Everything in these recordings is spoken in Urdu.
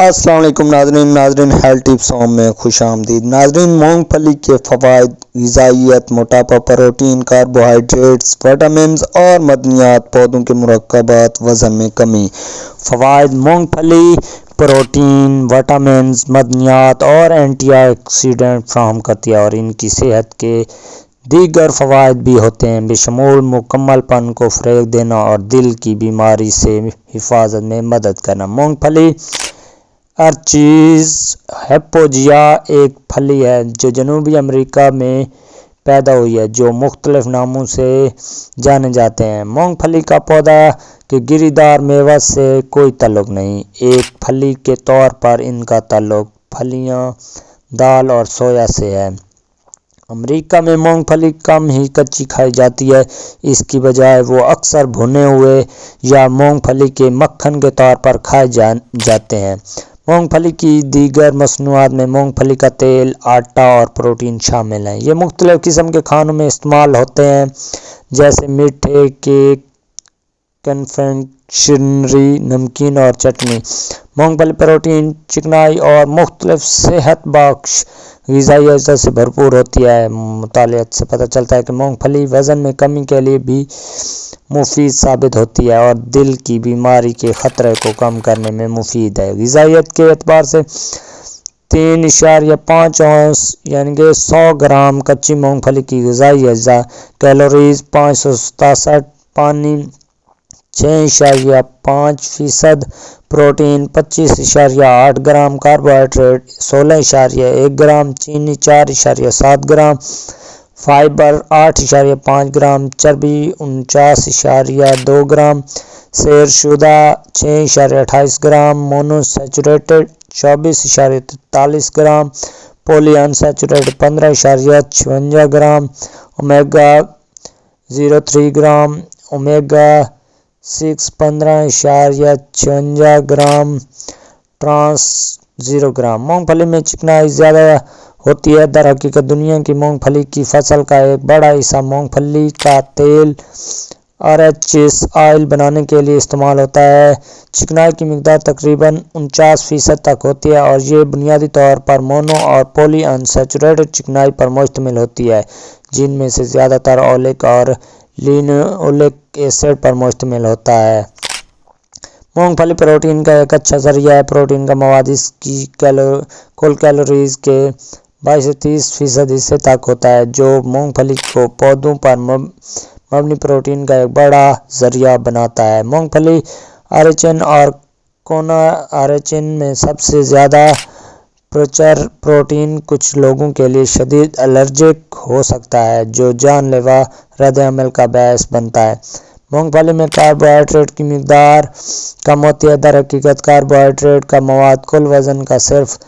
السلام علیکم ناظرین ہیلتھ ٹپس ہوم میں خوش آمدید ناظرین مونگ پھلی کے فوائد غذائیت موٹاپا پروٹین کاربوہائیڈریٹس وٹامنز اور معدنیات پودوں کے مرکبات وزن میں کمی فوائد مونگ پھلی پروٹین وٹامنز معدنیات اور اینٹی آکسیڈنٹ فراہم کرتی ہے اور ان کی صحت کے دیگر فوائد بھی ہوتے ہیں بشمول مکمل پن کو فروغ دینا اور دل کی بیماری سے حفاظت میں مدد کرنا۔ مونگ پھلی ارچیز ہیپوجیا ایک پھلی ہے جو جنوبی امریکہ میں پیدا ہوئی ہے جو مختلف ناموں سے جانے جاتے ہیں۔ مونگ پھلی کا پودا کے گری دار میوہ سے کوئی تعلق نہیں، ایک پھلی کے طور پر ان کا تعلق پھلیاں دال اور سویا سے ہے۔ امریکہ میں مونگ پھلی کم ہی کچی کھائی جاتی ہے، اس کی بجائے وہ اکثر بھنے ہوئے یا مونگ پھلی کے مکھن کے طور پر کھائے جاتے ہیں۔ مونگ پھلی کی دیگر مصنوعات میں مونگ پھلی کا تیل، آٹا اور پروٹین شامل ہیں۔ یہ مختلف قسم کے کھانوں میں استعمال ہوتے ہیں جیسے میٹھے، کیک، کنفیکشنری، نمکین اور چٹنی۔ مونگ پھلی پروٹین، چکنائی اور مختلف صحت بخش غذائی اجزاء سے بھرپور ہوتی ہے۔ مطالعات سے پتہ چلتا ہے کہ مونگ پھلی وزن میں کمی کے لیے بھی مفید ثابت ہوتی ہے اور دل کی بیماری کے خطرے کو کم کرنے میں مفید ہے۔ غذائیت کے اعتبار سے 3.5 اونس یعنی 100 گرام کچی مونگ پھلی کی غذائی اجزاء کیلوریز 567، پانی 6.5% پروٹین 25.8 گرام، کاربوہائیڈریٹ 16.1 گرام، چینی 4.7 گرام، فائبر 8.5 گرام، چربی 49.2 گرام، سیر شدہ 6.28 gram, mono saturated 24.43 gram, poly unsaturated 15.56 gram, omega 03 gram, omega 6 15.56 gram, trans 0 gram. مونگ پھلی میں چکنائی زیادہ ہوتی ہے۔ در حقیقت دنیا کی مونگ پھلی کی فصل کا ایک بڑا حصہ مونگ پھلی کا تیل RHS آئل بنانے کے لیے استعمال ہوتا ہے۔ چکنائی کی مقدار تقریباً 49% تک ہوتی ہے اور یہ بنیادی طور پر مونو اور پولی انسیچوریٹڈ چکنائی پر مشتمل ہوتی ہے جن میں سے زیادہ تر اولک اور لینولک ایسڈ پر مشتمل ہوتا ہے۔ مونگ پھلی پروٹین کا ایک اچھا ذریعہ ہے۔ پروٹین کا مواد اس کی کل کیلوریز کے 22 سے 30% حصے تک ہوتا ہے جو مونگ پھلی کو پودوں پر مبنی پروٹین کا ایک بڑا ذریعہ بناتا ہے۔ مونگ پھلی آرچین اور کونا آرچین میں سب سے زیادہ پروٹین کچھ لوگوں کے لیے شدید الرجک ہو سکتا ہے جو جان لیوا رد عمل کا باعث بنتا ہے۔ مونگ پھلی میں کاربوہائیڈریٹ کی مقدار کم ہوتی ہے۔ در حقیقت کاربوہائیڈریٹ کا مواد کل وزن کا صرف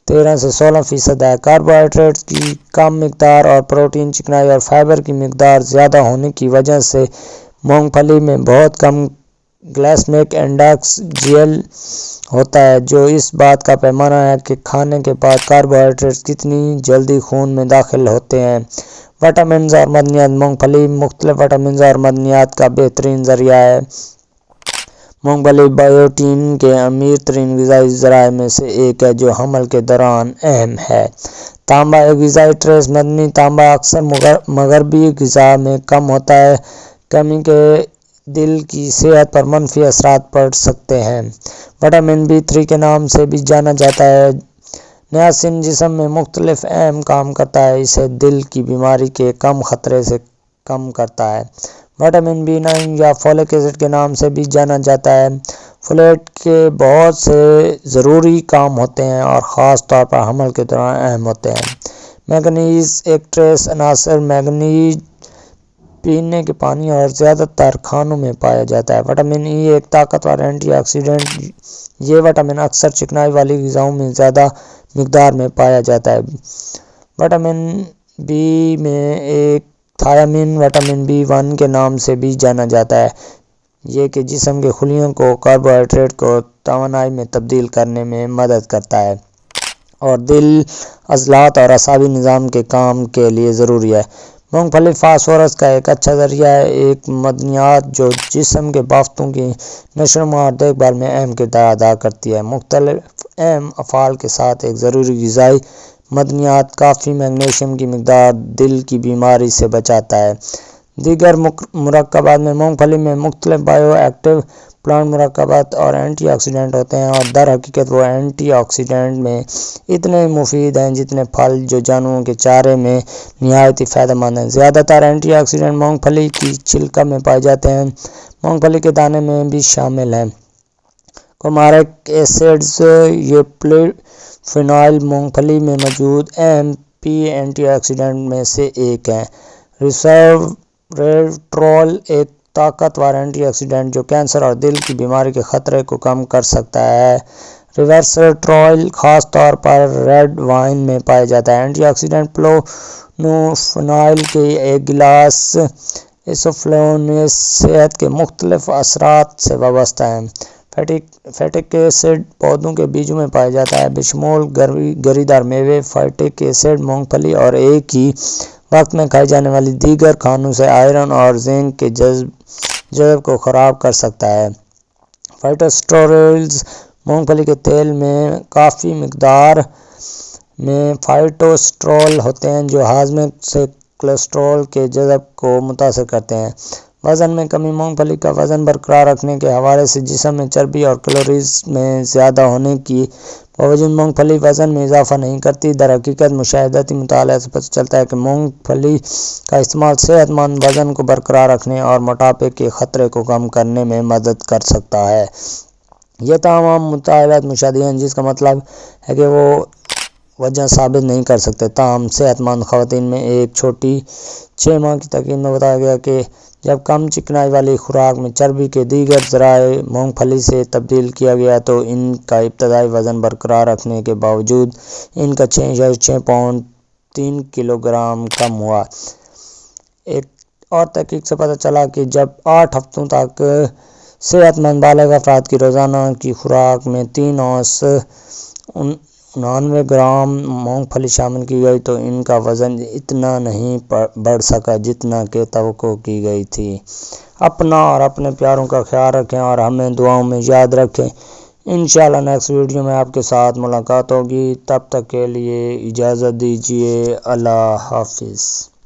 13 سے 16% ہے۔ کاربوہائیڈریٹ کی کم مقدار اور پروٹین، چکنائی اور فائبر کی مقدار زیادہ ہونے کی وجہ سے مونگ پھلی میں بہت کم گلائسیمک انڈیکس (GI) ہوتا ہے جو اس بات کا پیمانہ ہے کہ کھانے کے بعد کاربوہائیڈریٹ کتنی جلدی خون میں داخل ہوتے ہیں۔ وٹامنز اور معدنیات مونگ پھلی مختلف وٹامنز اور معدنیات کا بہترین ذریعہ ہے۔ مونگ پھلی بائیوٹین کے امیر ترین غذائی ذرائع میں سے ایک ہے جو حمل کے دوران اہم ہے۔ تانبا ایک غذائی ٹریس معدنی تانبا اکثر مغربی غذا میں کم ہوتا ہے۔ کمی کے دل کی صحت پر منفی اثرات پڑ سکتے ہیں۔ وٹامن B3 کے نام سے بھی جانا جاتا ہے۔ نیاسین جسم میں مختلف اہم کام کرتا ہے، اسے دل کی بیماری کے کم خطرے سے کم کرتا ہے۔ وٹامن B9 یا فولک ایسڈ کے نام سے بھی جانا جاتا ہے۔ فولیٹ کے بہت سے ضروری کام ہوتے ہیں اور خاص طور پر حمل کے دوران اہم ہوتے ہیں۔ مینگنیز ایک ٹریس عنصر مینگنیز پینے کے پانی اور زیادہ تر کھانوں میں پایا جاتا ہے۔ وٹامن E ایک طاقتور اینٹی آکسیڈنٹ یہ وٹامن اکثر چکنائی والی غذاؤں میں زیادہ مقدار میں پایا جاتا ہے۔ وٹامن B میں ایک تھیامین وٹامن B1 کے نام سے بھی جانا جاتا ہے یہ کہ جسم کے خلیوں کو کاربوہائیڈریٹ کو توانائی میں تبدیل کرنے میں مدد کرتا ہے اور دل، عضلات اور اعصابی نظام کے کام کے لیے ضروری ہے۔ مونگ پھلی فاسفورس کا ایک اچھا ذریعہ ہے، ایک معدنیات جو جسم کے بافتوں کی نشو و نما اور دیکھ بھال میں اہم کردار ادا کرتی ہے۔ مختلف اہم افعال کے ساتھ ایک ضروری غذائی معدنیات کافی میگنیشیم کی مقدار دل کی بیماری سے بچاتا ہے۔ دیگر مرکبات میں مونگ پھلی میں مختلف بائیو ایکٹیو پلانٹ مرکبات اور اینٹی آکسیڈنٹ ہوتے ہیں، اور در حقیقت وہ اینٹی آکسیڈنٹ میں اتنے مفید ہیں جتنے پھل جو جانوروں کے چارے میں نہایت فائدہ مند ہیں۔ زیادہ تر اینٹی آکسیڈنٹ مونگ پھلی کی چھلکا میں پائے جاتے ہیں، مونگ پھلی کے دانے میں بھی شامل ہیں۔ کومارک ایسڈز، یہ پولیفینول مونگ پھلی میں موجود اہم اینٹی آکسیڈنٹ میں سے ایک ہے۔ ریسویٹرول ایک طاقتور اینٹی آکسیڈنٹ جو کینسر اور دل کی بیماری کے خطرے کو کم کر سکتا ہے۔ ریسویٹرول خاص طور پر ریڈ وائن میں پایا جاتا ہے۔ اینٹی آکسیڈنٹ پولیفینول کے ایک گلاس ایسوفلیوونوس صحت کے مختلف اثرات سے وابستہ ہے۔ فیٹک ایسڈ پودوں کے بیجوں میں پایا جاتا ہے، بشمول گری دار میوے۔ فیٹک ایسڈ مونگ پھلی اور ایک ہی وقت میں کھائی جانے والی دیگر کھانوں سے آئرن اور زنک کے جذب کو خراب کر سکتا ہے۔ فائٹوسٹیرولز، مونگ پھلی کے تیل میں کافی مقدار میں فائٹوسٹیرول ہوتے ہیں جو ہاضمے سے کولیسٹرول کے جذب کو متاثر کرتے ہیں۔ وزن میں کمی، مونگ پھلی کا وزن برقرار رکھنے کے حوالے سے جسم میں چربی اور کیلوریز میں زیادہ ہونے کے باوجود مونگ پھلی وزن میں اضافہ نہیں کرتی۔ در حقیقت مشاہداتی مطالعات سے پتہ چلتا ہے کہ مونگ پھلی کا استعمال صحت مند وزن کو برقرار رکھنے اور موٹاپے کے خطرے کو کم کرنے میں مدد کر سکتا ہے۔ یہ تمام مطالعات مشاہدی ہیں، جس کا مطلب ہے کہ وہ وجہ ثابت نہیں کر سکتے، تاہم صحت مند خواتین میں ایک چھوٹی 6 ماہ کی تحقیق میں بتایا گیا کہ جب کم چکنائی والی خوراک میں چربی کے دیگر ذرائع مونگ پھلی سے تبدیل کیا گیا تو ان کا ابتدائی وزن برقرار رکھنے کے باوجود ان کا 6.6 پاؤنڈ 3 کلو گرام کم ہوا۔ ایک اور تحقیق سے پتہ چلا کہ جب 8 ہفتوں تک صحت مند بالغ افراد کی روزانہ کی خوراک میں 3 اونس 89 گرام مونگ پھلی شامل کی گئی تو ان کا وزن اتنا نہیں بڑھ سکا جتنا کہ توقع کی گئی تھی۔ اپنا اور اپنے پیاروں کا خیال رکھیں اور ہمیں دعاؤں میں یاد رکھیں۔ انشاءاللہ نیکسٹ ویڈیو میں آپ کے ساتھ ملاقات ہوگی، تب تک کے لیے اجازت دیجیے۔ اللہ حافظ۔